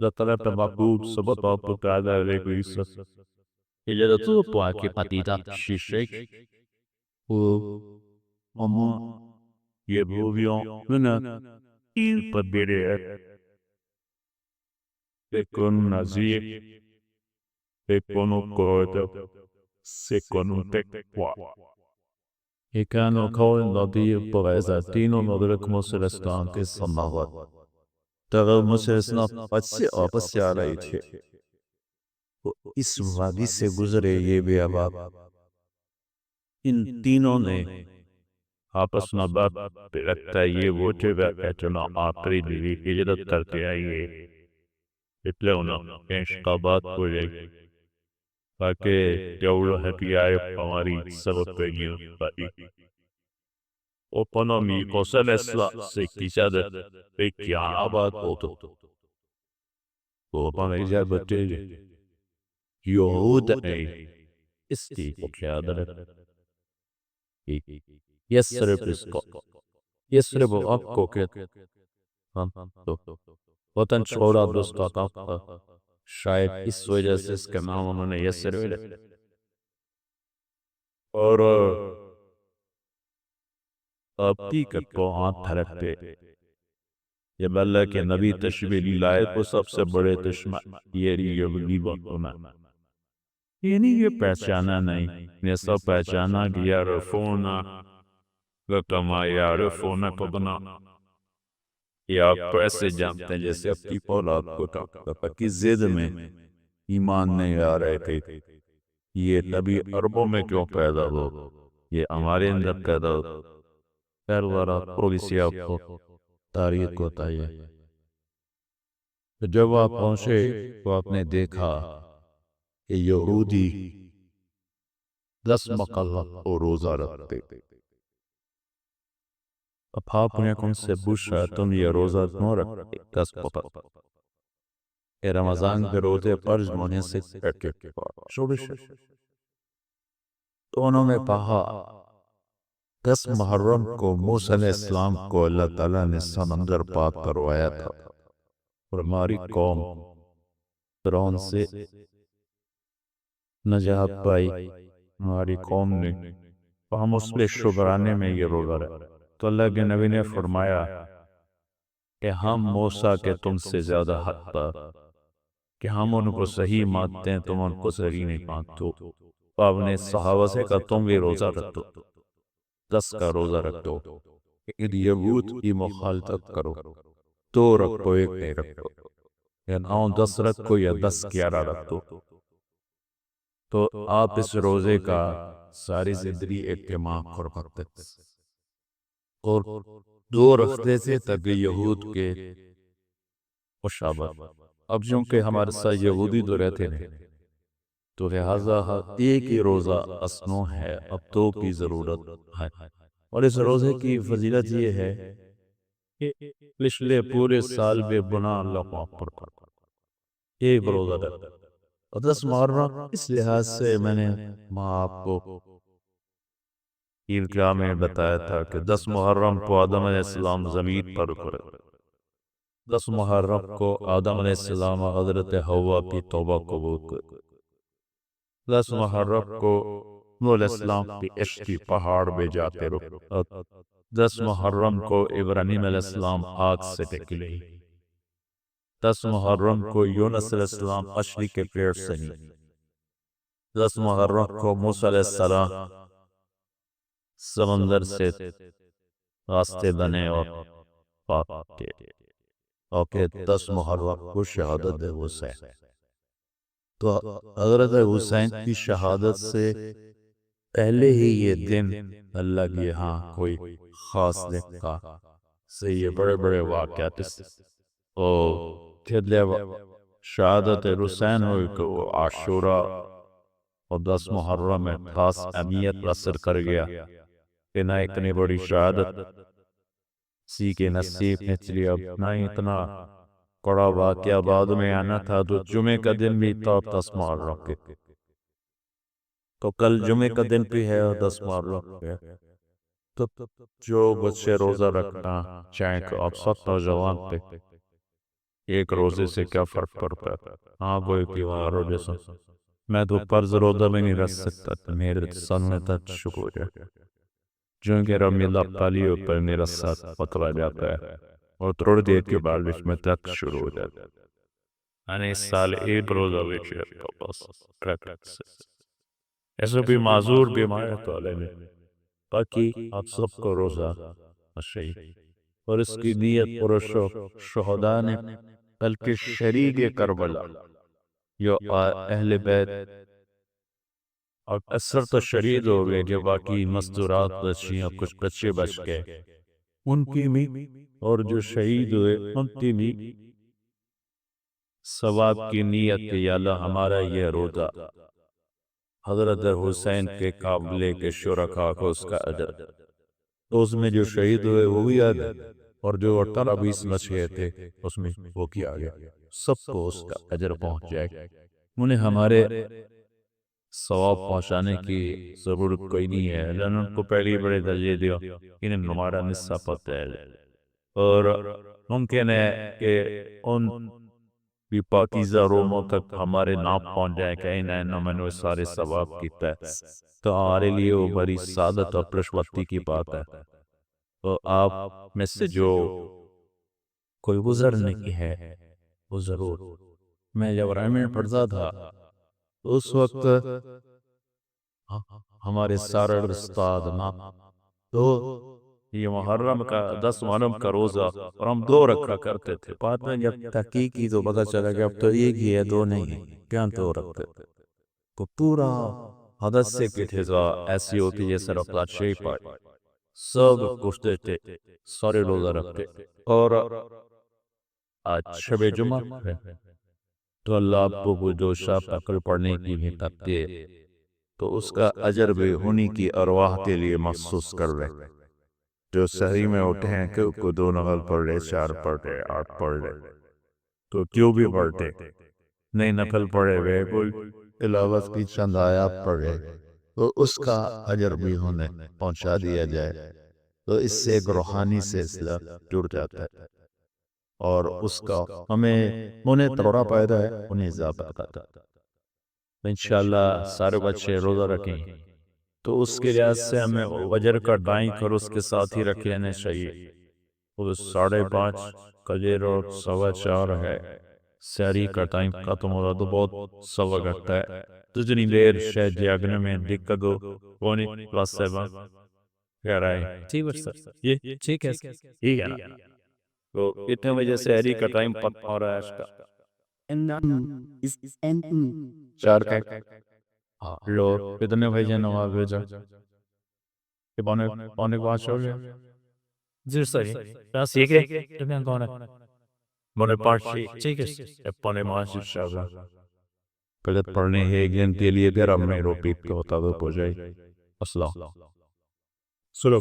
da talebte makbul sabata tutada regrisa. Ele da tudo poake patita shishek o ama yebuvion luna il pabere e con nazir e con un corda se con un tecqua. E كانوا قول نبي بغيزاتين ونظرك مسلسلان کے سماوات تغل مسلسلان پچھے آپس آ رہے تھے اس وادی سے گزرے یہ بیاباب ان تینوں نے آپس میں بات پہ لگتا ہے یہ وہ جگہ ہے جنہاں آخری دلی ہجرت کرتے آئیے اتلے انہوں کینش کا بات ہو جائے تاکہ جوڑا ہے آئے ہماری سبب پہنیوں بائی اوپنامی کو سلسلہ سے کسا دے ایک کیا آباد ہوتو اوپن ایجا بچے یہود اے اس کی کو کیا دے یسرب اس کو یسرب آپ کو کہتا وطن چھوڑا دوستا کا شاید اس وجہ سے اس کے نام انہوں نے یسرب لے اور حقیقت کو ہاتھ دھرکتے جب اللہ کے نبی تشبیہ لائے تو سب سے بڑے دشمن یہ یہودی وقتنا یعنی یہ پہچانا نہیں یہ سب پہچانا کہ یعرفونا لکما یعرفونا قبنا یہ آپ ایسے جانتے ہیں جیسے اپنی اولاد کو ٹاکتا کی زد میں ایمان نہیں آ رہے تھے یہ نبی عربوں میں کیوں پیدا ہو یہ ہمارے اندر پیدا ہو خیر ورہ پولیسی آپ کو تاریخ کو تائیے جب آپ پہنچے تو آپ نے دیکھا کہ یہودی 10 مقلق اور روزہ رکھتے اب آپ نے کن سے پوچھا تم یہ روزہ کیوں رکھتے 10 مقلق کہ رمضان کے روزے فرض ہونے سے کٹے تو انہوں نے کہا 10 محرم کو موسیٰ علیہ السلام کو اللہ تعالیٰ نے سمندر پاک کروایا تھا اور ہماری قوم فرعون سے نجات پائی ہماری قوم نے ہم اس پہ شکرانے میں یہ روزہ رہے تو اللہ کے نبی نے فرمایا کہ ہم موسیٰ کے تم سے زیادہ حق پا کہ ہم ان کو صحیح مانتے ہیں تم ان کو صحیح نہیں مانتے تو آپ نے صحابہ سے کہا تم بھی روزہ رکھ دو 10 کا روزہ رکھ دو ان یہود کی مخالطت کرو 2 رکھو ایک نہیں رکھو یا 9 10 رکھو یا 10 11 رکھ دو تو آپ اس روزے کا ساری زندگی اہتمام کرتے اور 2 رکھتے تھے تاکہ یہود کے مشابہ اب چونکہ ہمارے ساتھ یہودی تو رہتے ہیں تو لہذا ایک ہی روزہ اسنو ہے اب 2 کی ضرورت ہے اور اس روزے کی فضیلت یہ ہے کہ پچھلے پورے سال بے گناہ اللہ معاف کرتا ایک روزہ رکھتا اور 10 محرم اس لحاظ سے میں نے آپ کو عیدگاہ میں بتایا تھا کہ 10 محرم کو آدم علیہ السلام زمین پر اترے 10 محرم کو آدم علیہ السلام حضرت حوا کی توبہ قبول کر 10 محرم کو نوح علیہ السلام کی عشقی پہاڑ میں جاتے رکھتے 10 محرم کو ابراہیم علیہ السلام آگ سے نکلے 10 محرم کو یونس علیہ السلام مچھلی کے پیٹ سے نکلے 10 محرم کو موسیٰ علیہ السلام سمندر سے راستے بنے اور پاک کے اوکے 10 محرم کو شہادت حسین تو حضرت حسین کی شہادت سے پہلے ہی یہ دن اللہ کی ہاں کوئی خاص دن کا سے یہ بڑے بڑے واقعات اور پھر شہادت حسین ہوئی کہ وہ عاشورہ اور 10 محرم میں خاص اہمیت حاصل کر گیا کہ نہ اتنی بڑی شہادت سی کے نصیب میں چلی اب نہ اتنا کڑا واقعہ بعد میں آنا تھا تو جمعہ کا دن بھی تھا 10 محرم کے تو کل جمعہ کا دن بھی ہے اور 10 محرم ہے تو جو بچے روزہ رکھنا چاہیں کہ آپ سب نوجوان پہ ایک روزے سے کیا فرق پڑتا ہے؟ ہاں کوئی تیوہار ہو جیسا، میں تو فرض روزہ میں نہیں رکھ سکتا تھا، میرے سامنے تک شروع ہو جائے، چونکہ رمی اللہ پالی اوپر میرا ساتھ پتلا جاتا ہے اور تھوڑی دیر کے بعد اس میں تک شروع ہو جاتا ہے. یعنی اس سال ایک روزہ بھی بس رکھ سے ایسے بھی معذور بیمار تو علیہ، باقی آپ سب کو روزہ شہید اور اس کی نیت پر شہداء نے بلکہ شریک کربلا جو اہل بیت اور اکثر تو شہید ہو گئے، جو باقی مستورات بچی اور کچھ بچے بچ گئے ان کی بھی، اور جو شہید ہوئے ان کی بھی ثواب کی نیت کہ یا اللہ ہمارا یہ روزہ حضرت حسین کے قابلے کے شرکاء کو اس کا اجر، تو اس میں جو شہید ہوئے وہ بھی آ گئے اور جو 18-20 بچے تھے اس میں وہ کیا گیا، سب کو اس کا اجر پہنچ جائے گا. انہیں ہمارے ثواب پہنچانے کی ضرورت کوئی نہیں ہے، اللہ ان کو پہلی بڑے درجے دیا، انہیں ہمارا نصہ پتہ ہے، اور ممکن ہے کہ ان بھی پاکیزہ روموں تک ہمارے نام پہنچ جائے کہ میں نے سارے ثواب کیتا ہے، تو ہمارے لیے وہ بڑی سعادت اور پرشوتی کی بات ہے. تو آپ میں سے جو کوئی گزرنے کی ہے وہ ضرور، میں جب رائمنڈ پڑھتا تھا اس وقت ہمارے سارے استاد نا، تو یہ محرم کا 10 محرم کا روزہ اور ہم 2 رکھا کرتے تھے، بعد میں جب تحقیق کی تو پتا چلا کہ اب تو ایک ہی ہے، 2 نہیں، کیا 2 رکھتے تھے. تو پورا حدث سے کی فضا ایسی ہوتی جیسے رفتار شیپ آئی، سب کچھ تھے، سارے روزہ رکھتے، اور آج شب جمعہ ہے تو اللہ آپ کو جو شب عقل پڑھنے کی بھی تقدے، تو اس کا اجر بھی ہونی کی ارواح کے لیے مخصوص کر لے. جو سحری میں اٹھے ہیں کہ کو 2 نفل پڑھ لے، 4 پڑھ لے، 8 پڑھ لے، تو کیوں بھی پڑھتے نہیں، نفل پڑھے ہوئے کوئی تلاوت کی چند آیات پڑھے تو اس کا اجر بھی انہیں پہنچا دیا جائے، تو اس سے ایک روحانی سلسلہ جڑ جاتا ہے اور اس کا ہمیں انہیں تھوڑا پیدا ہے انہیں اضافہ کرتا ہے. انشاءاللہ سارے بچے روزہ رکھیں تو اس کے لحاظ سے ہمیں وجر کا ٹائم اور اس کے ساتھ ہی رکھ لینے چاہیے. وہ 5:30 کجیر اور 4:15 ہے، سحری کا ٹائم ختم ہو رہا تو بہت سوا گھٹتا ہے، جتنی دیر شاید جاگنے میں دقت ہو کونی کلاس 7 کہہ رہا ہے یہ ٹھیک ہے نا. تو اتنے بجے سحری کا ٹائم پتہ ہو رہا ہے اس کا 4 کا. لوگ کتنے بجے نماز بھیجا کہ پونے 5 ہو گیا جی سر بس یہ کہ تمہیں کون ہے پونے 5 ٹھیک ہے پونے 5 انشاءاللہ پہلے پڑھنے ہے ایک دن کے لیے پھر ہم نے روپیٹ کو ہوتا تو ہو جائے. السلام سلو